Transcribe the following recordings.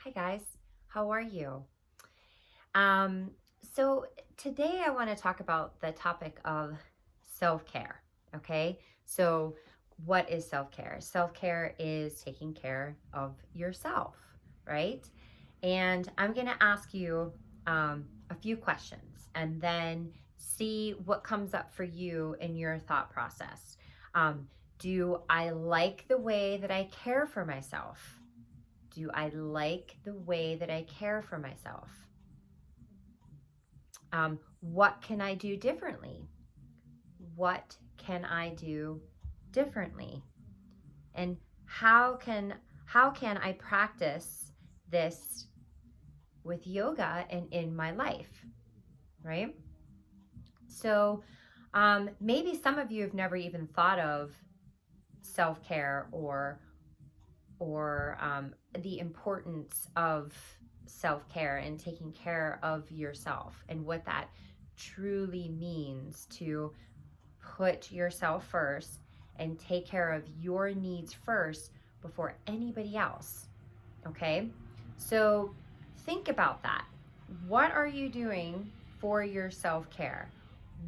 Hi guys, how are you? Um, so today I want to talk about the topic of self-care. Okay, so what is self-care? Self-care is taking care of yourself, right? And I'm going to ask you a few questions and then see what comes up for you in your thought process. Um, do I like the way that I care for myself? Do I like the way that I care for myself? What can I do differently? What can I do differently? And how can I practice this with yoga and in my life, right? So maybe some of you have never even thought of self-care or the importance of self-care and taking care of yourself and what that truly means to put yourself first and take care of your needs first before anybody else. Okay? So think about that. What are you doing for your self-care?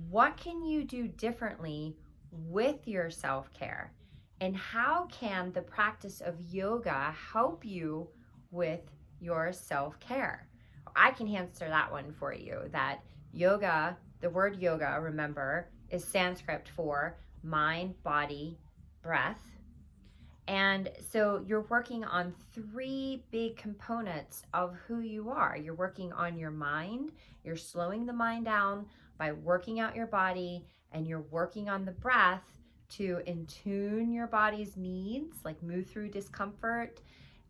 What can you do differently with your self-care? And how can the practice of yoga help you with your self-care? I can answer that one for you. That yoga, the word yoga, remember, is Sanskrit for mind, body, breath. And so you're working on three big components of who you are. You're working on your mind, you're slowing the mind down by working out your body, and you're working on the breath to intune your body's needs, like move through discomfort,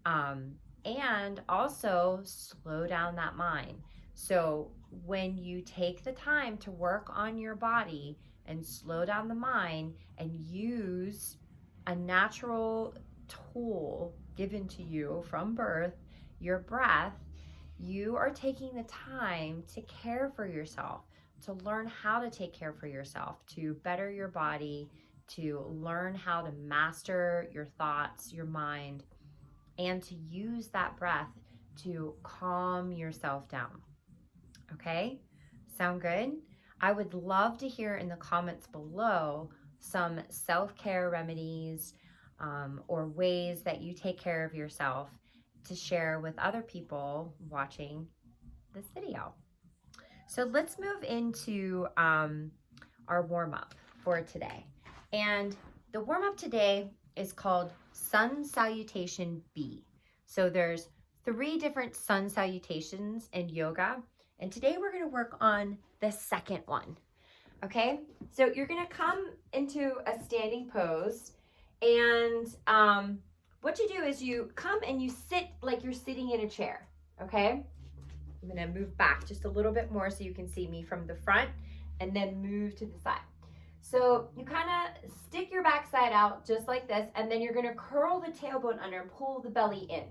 and also slow down that mind. So when you take the time to work on your body and slow down the mind and use a natural tool given to you from birth, your breath, you are taking the time to care for yourself, to learn how to take care for yourself, to better your body, to learn how to master your thoughts, your mind, and to use that breath to calm yourself down. Okay? Sound good? I would love to hear in the comments below some self-care remedies or ways that you take care of yourself to share with other people watching this video. So let's move into our warm-up for today. And the warm-up today is called Sun Salutation B. So there's 3 different sun salutations in yoga. And today we're going to work on the second one. Okay, so you're going to come into a standing pose, and what you do is you come and you sit like you're sitting in a chair. Okay, I'm going to move back just a little bit more so you can see me from the front, and then move to the side. So you kind of stick your backside out just like this, and then you're going to curl the tailbone under and pull the belly in.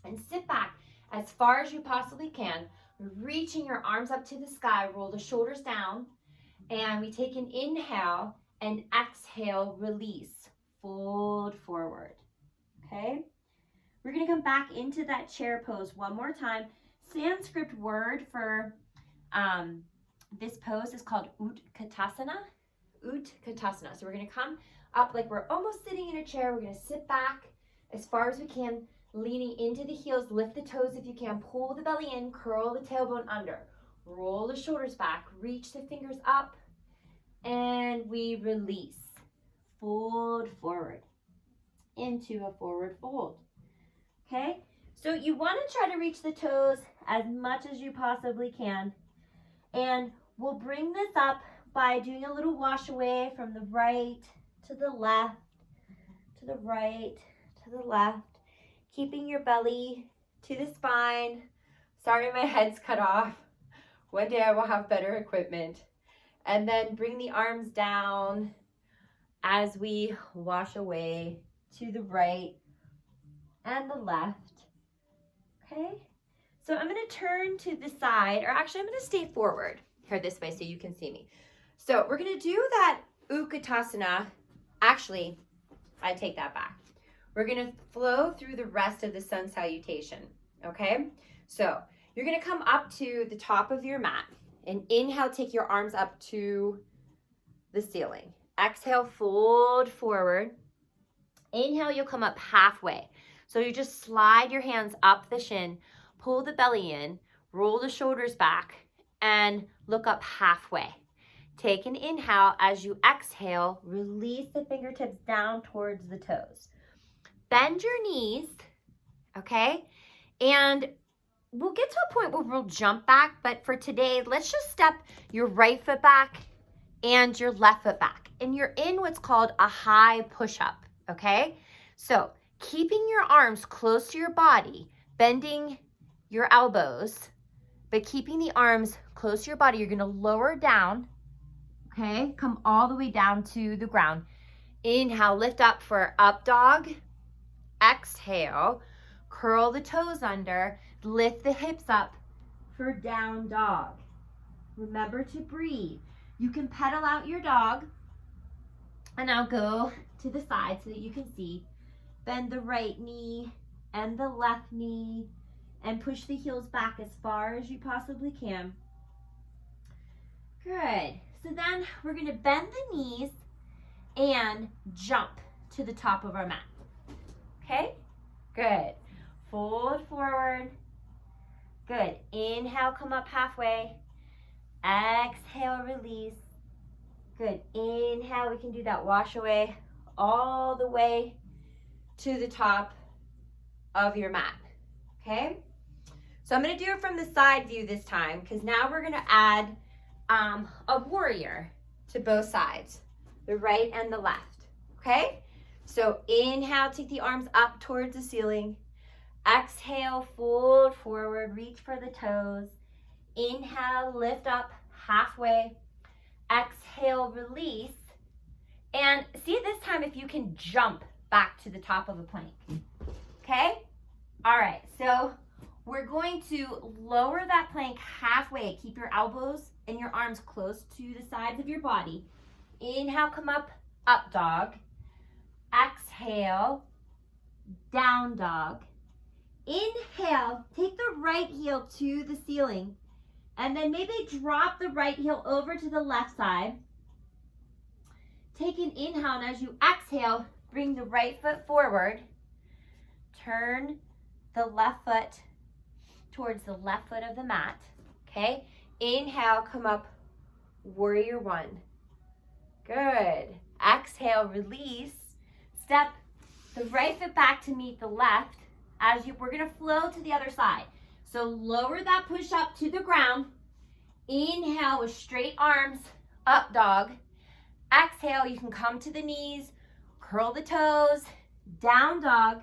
And sit back as far as you possibly can, reaching your arms up to the sky, roll the shoulders down, and we take an inhale and exhale, release, fold forward. Okay? We're going to come back into that chair pose one more time. Sanskrit word for this pose is called Utkatasana. Utkatasana. So we're going to come up like we're almost sitting in a chair. We're going to sit back as far as we can, leaning into the heels, lift the toes if you can, pull the belly in, curl the tailbone under, roll the shoulders back, reach the fingers up, and we release. Fold forward into a forward fold. Okay, so you want to try to reach the toes as much as you possibly can, and we'll bring this up by doing a little wash away from the right to the left, to the right, to the left, keeping your belly to the spine. Sorry, my head's cut off. One day I will have better equipment. And then bring the arms down as we wash away to the right and the left. Okay, so I'm going to turn to the side, or actually I'm going to stay forward here this way so you can see me. So we're going to do that Utkatasana. Actually, I take that back. We're going to flow through the rest of the sun salutation. okay? So you're gonna come up to the top of your mat and inhale, take your arms up to the ceiling. Exhale, fold forward. Inhale, you'll come up halfway. So you just slide your hands up the shin, pull the belly in, roll the shoulders back, and look up halfway. Take an inhale. As you exhale, release the fingertips down towards the toes. Bend your knees, okay? And we'll get to a point where we'll jump back, but for today, let's just step your right foot back and your left foot back. And you're in what's called a high push-up, okay? So keeping your arms close to your body, bending your elbows, but keeping the arms close to your body, you're gonna lower down, okay? Come all the way down to the ground. Inhale, lift up for up dog. Exhale, curl the toes under, lift the hips up for down dog. Remember to breathe. You can pedal out your dog, and I'll go to the side so that you can see. Bend the right knee and the left knee and push the heels back as far as you possibly can. Good. So then we're going to bend the knees and jump to the top of our mat. Okay? Good. Fold forward. Good. Inhale, come up halfway. Exhale, release. Good. Inhale, we can do that wash away all the way to the top of your mat. Okay? So I'm going to do it from the side view this time, because now we're going to add a warrior to both sides, the right and the left. Okay? So inhale, take the arms up towards the ceiling. Exhale, fold forward, reach for the toes. Inhale, lift up halfway. Exhale, release. And see this time if you can jump back to the top of a plank. Okay? All right, so we're going to lower that plank halfway. Keep your elbows and your arms close to the sides of your body. Inhale, come up dog. Exhale, down dog. Inhale, take the right heel to the ceiling, and then maybe drop the right heel over to the left side. Take an inhale, and as you exhale, bring the right foot forward. Turn the left foot towards the left foot of the mat, okay? Inhale, come up, warrior one. Good. Exhale, release. Step the right foot back to meet the left. We're gonna flow to the other side. So lower that push up to the ground. Inhale with straight arms, up dog. Exhale, you can come to the knees, curl the toes, down dog.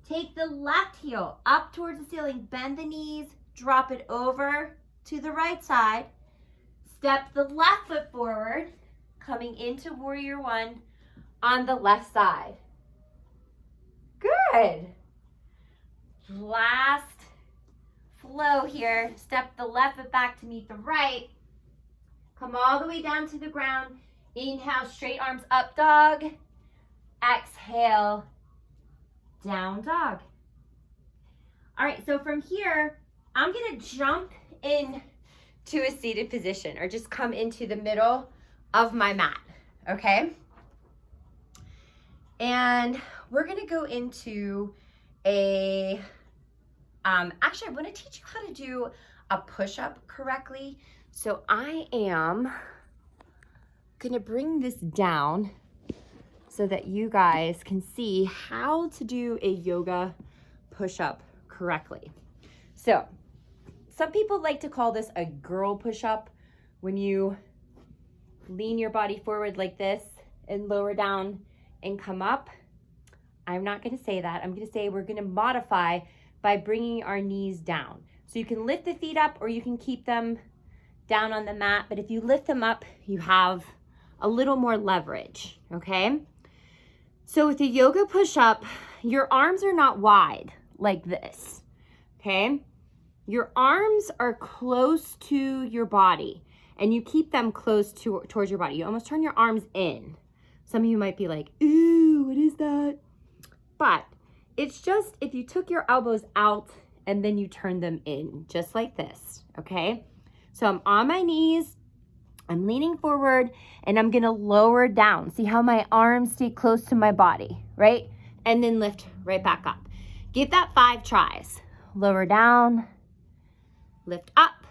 Take the left heel up towards the ceiling, bend the knees, drop it over to the right side. Step the left foot forward, coming into warrior one on the left side. Good. Last flow here. Step the left foot back to meet the right. Come all the way down to the ground. Inhale, straight arms up dog. Exhale, down dog. All right, so from here, I'm gonna jump in to a seated position, or just come into the middle of my mat, okay? And we're gonna go into a, actually I wanna teach you how to do a push-up correctly. So I am gonna bring this down so that you guys can see how to do a yoga push-up correctly. So some people like to call this a girl push-up, when you lean your body forward like this and lower down and come up. I'm not gonna say that. I'm gonna say we're gonna modify by bringing our knees down. So you can lift the feet up, or you can keep them down on the mat, but if you lift them up, you have a little more leverage, okay? So with the yoga push-up, your arms are not wide like this, okay? Your arms are close to your body, and you keep them close towards your body. You almost turn your arms in. Some of you might be like, ooh, what is that? But it's just if you took your elbows out and then you turn them in, just like this, okay? So I'm on my knees, I'm leaning forward, and I'm gonna lower down. See how my arms stay close to my body, right? And then lift right back up. Give that 5 tries. Lower down, lift up.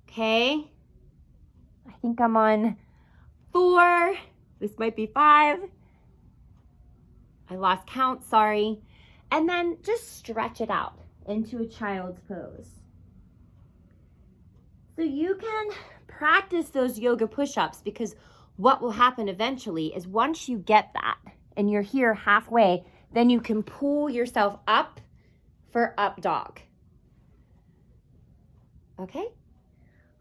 Okay, I think I'm on 4. This might be 5. I lost count, sorry. And then just stretch it out into a child's pose. So you can practice those yoga push-ups, because what will happen eventually is once you get that and you're here halfway, then you can pull yourself up for up dog. Okay?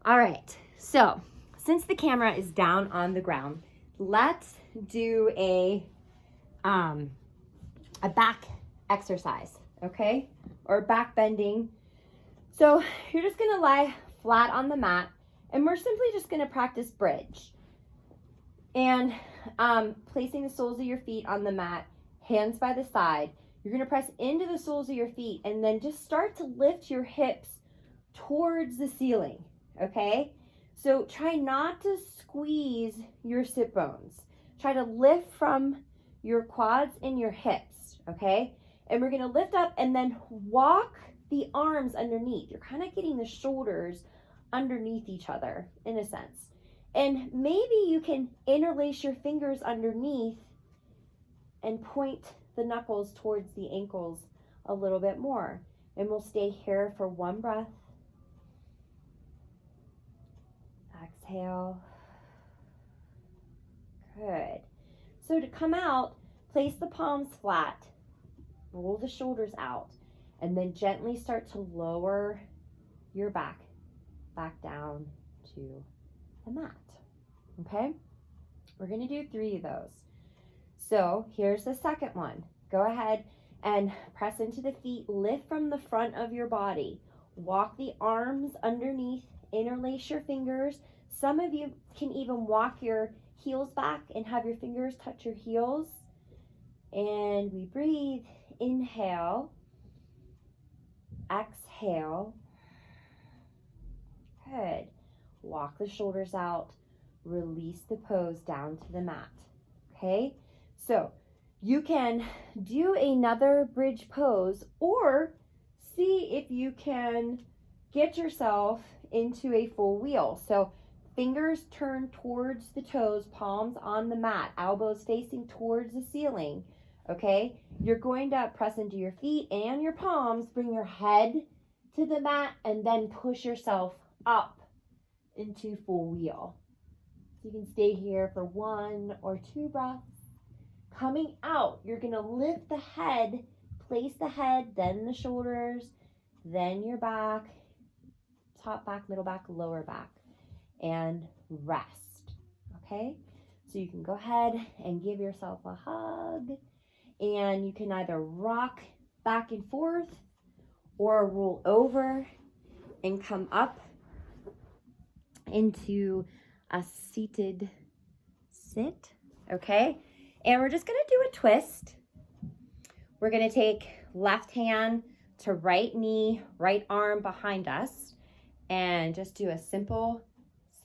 All right, so since the camera is down on the ground, let's do a back exercise, okay? Or back bending. So you're just gonna lie flat on the mat, and we're simply just gonna practice bridge. And placing the soles of your feet on the mat, hands by the side. You're gonna press into the soles of your feet and then just start to lift your hips towards the ceiling, okay? So try not to squeeze your sit bones. Try to lift from your quads and your hips, okay? And we're gonna lift up and then walk the arms underneath. You're kind of getting the shoulders underneath each other in a sense. And maybe you can interlace your fingers underneath and point the knuckles towards the ankles a little bit more. And we'll stay here for 1 breath. Exhale. Good. So to come out, place the palms flat, roll the shoulders out, and then gently start to lower your back down to the mat. Okay? We're going to do 3 of those. So here's the second one. Go ahead and press into the feet, lift from the front of your body. Walk the arms underneath, interlace your fingers. Some of you can even walk your heels back and have your fingers touch your heels. And we breathe. Inhale. Exhale. Good. Walk the shoulders out. Release the pose down to the mat. Okay? So you can do another bridge pose, or see if you can get yourself into a full wheel. So fingers turn towards the toes, palms on the mat, elbows facing towards the ceiling. Okay? You're going to press into your feet and your palms, bring your head to the mat, and then push yourself up into full wheel. You can stay here for 1 or 2 breaths. Coming out, you're going to lift the head, place the head, then the shoulders, then your back, top back, middle back, lower back, and rest. Okay? So you can go ahead and give yourself a hug, and you can either rock back and forth or roll over and come up into a seated sit. Okay? And we're just going to do a twist. We're going to take left hand to right knee, right arm behind us, and just do a simple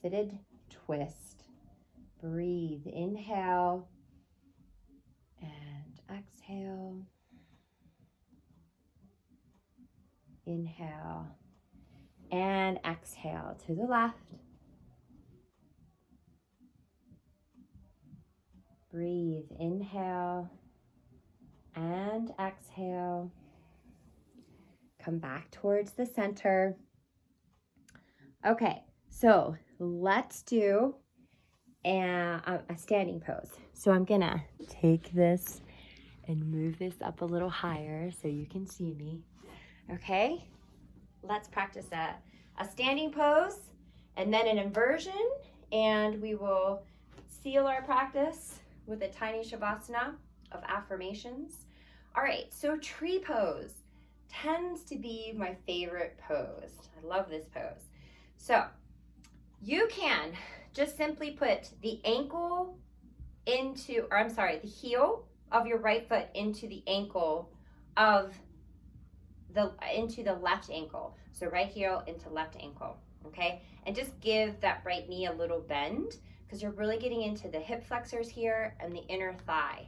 seated twist. Breathe. Inhale and exhale. Inhale and exhale to the left. Breathe. Inhale and exhale. Come back towards the center. Okay, so let's do a standing pose. So I'm gonna take this and move this up a little higher so you can see me. Okay, let's practice a standing pose and then an inversion, and we will seal our practice with a tiny shavasana of affirmations. All right, so tree pose tends to be my favorite pose. I love this pose. So you can just simply put the ankle into, or I'm sorry, the heel of your right foot into the ankle of into the left ankle. So right heel into left ankle, okay? And just give that right knee a little bend, because you're really getting into the hip flexors here and the inner thigh.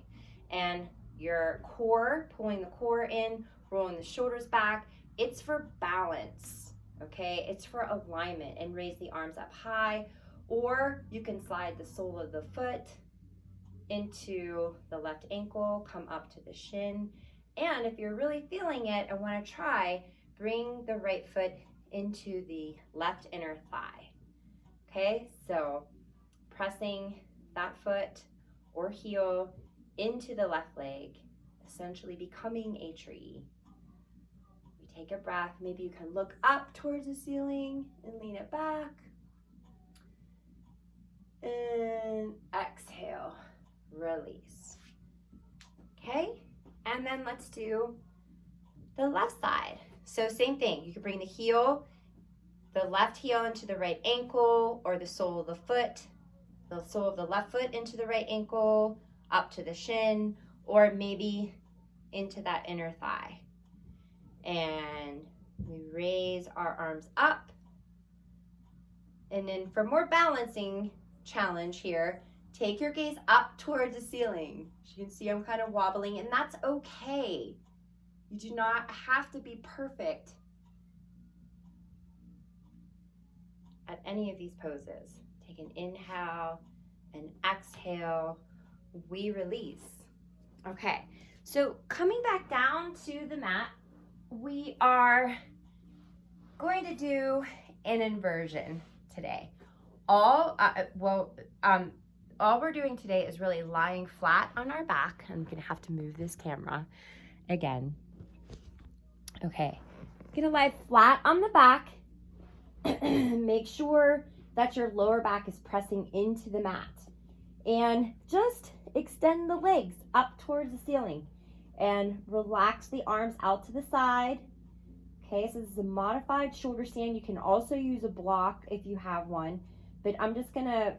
And your core, pulling the core in, rolling the shoulders back. It's for balance, okay? It's for alignment, and raise the arms up high, or you can slide the sole of the foot into the left ankle, come up to the shin. And if you're really feeling it and want to try, bring the right foot into the left inner thigh. Okay, so pressing that foot or heel into the left leg, essentially becoming a tree. We take a breath. Maybe you can look up towards the ceiling and lean it back. And exhale, release. Okay, and then let's do the left side. So same thing, you can bring the heel, the left heel into the right ankle, or the sole of the foot, the sole of the left foot into the right ankle, up to the shin, or maybe into that inner thigh. And we raise our arms up. And then for more balancing challenge here, take your gaze up towards the ceiling. As you can see, I'm kind of wobbling, and that's okay. You do not have to be perfect at any of these poses. Take an inhale and exhale. We release. Okay, so coming back down to the mat, we are going to do an inversion today. All we're doing today is really lying flat on our back. I'm gonna have to move this camera again. Okay, gonna lie flat on the back. Make sure that your lower back is pressing into the mat, and just extend the legs up towards the ceiling and relax the arms out to the side. Okay, so this is a modified shoulder stand. You can also use a block if you have one, but I'm just gonna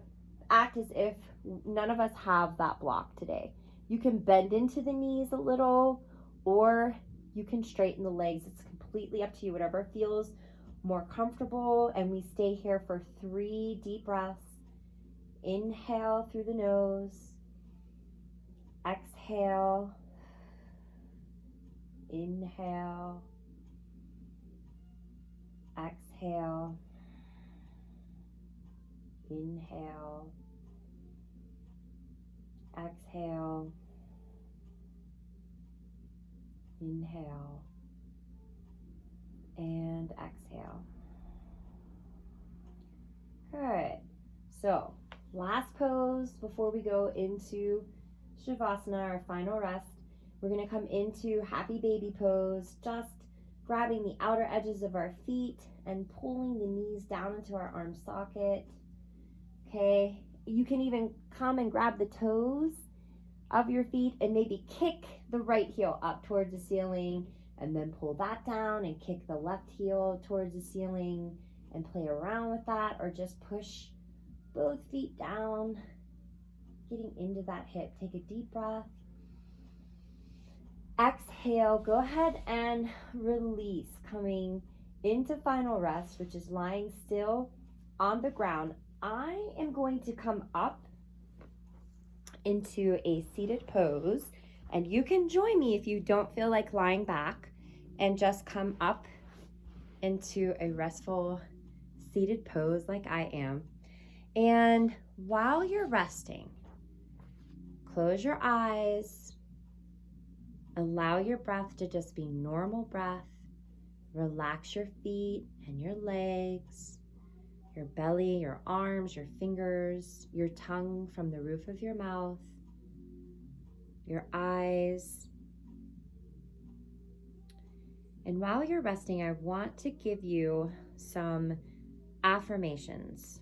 act as if none of us have that block today. You can bend into the knees a little, or you can straighten the legs. It's completely up to you, whatever feels more comfortable. And we stay here for 3 deep breaths. Inhale through the nose, exhale, inhale, exhale, inhale, exhale, inhale, and exhale. Good. So last pose before we go into Shavasana, our final rest. We're going to come into happy baby pose, just grabbing the outer edges of our feet and pulling the knees down into our arm socket. Okay, you can even come and grab the toes of your feet and maybe kick the right heel up towards the ceiling, and then pull that down and kick the left heel towards the ceiling and play around with that, or just push both feet down, getting into that hip. Take a deep breath. Exhale, go ahead and release, coming into final rest, which is lying still on the ground. I am going to come up into a seated pose, and you can join me if you don't feel like lying back, and just come up into a restful seated pose like I am. And while you're resting, close your eyes, allow your breath to just be normal breath. Relax your feet and your legs, your belly, your arms, your fingers, your tongue from the roof of your mouth, your eyes. And while you're resting, I want to give you some affirmations,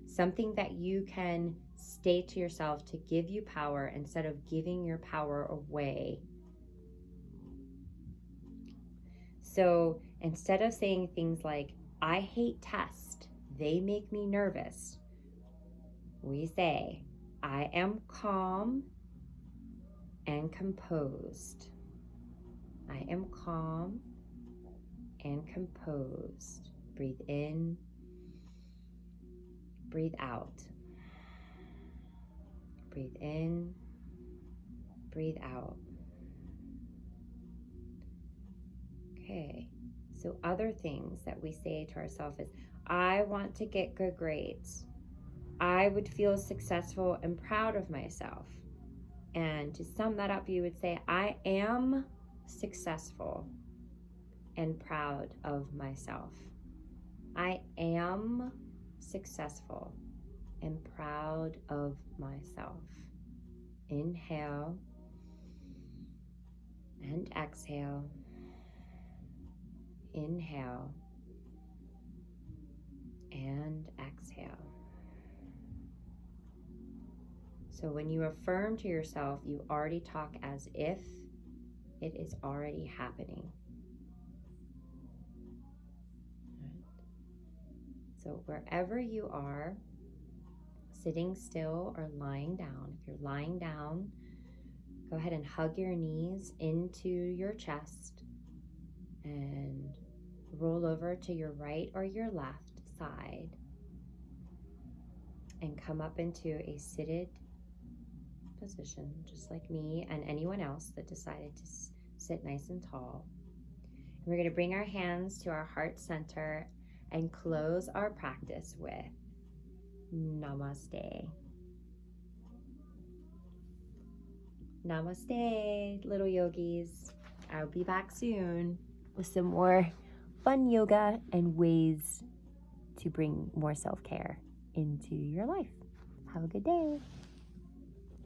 something that you can state to yourself to give you power instead of giving your power away. So instead of saying things like, I hate tests, they make me nervous, we say, I am calm and composed. I am calm and composed. Breathe in, breathe out. Breathe in, breathe out. Okay, so other things that we say to ourselves is, I want to get good grades. I would feel successful and proud of myself. And to sum that up, you would say, I am successful and proud of myself. I am successful and proud of myself. Inhale and exhale. Inhale and exhale. So when you affirm to yourself, you already talk as if it is already happening. So wherever you are, sitting still or lying down, if you're lying down, go ahead and hug your knees into your chest and roll over to your right or your left side and come up into a seated position, just like me and anyone else that decided to sit nice and tall. And we're going to bring our hands to our heart center and close our practice with Namaste. Namaste, little yogis. I'll be back soon with some more fun yoga and ways to bring more self-care into your life. Have a good day.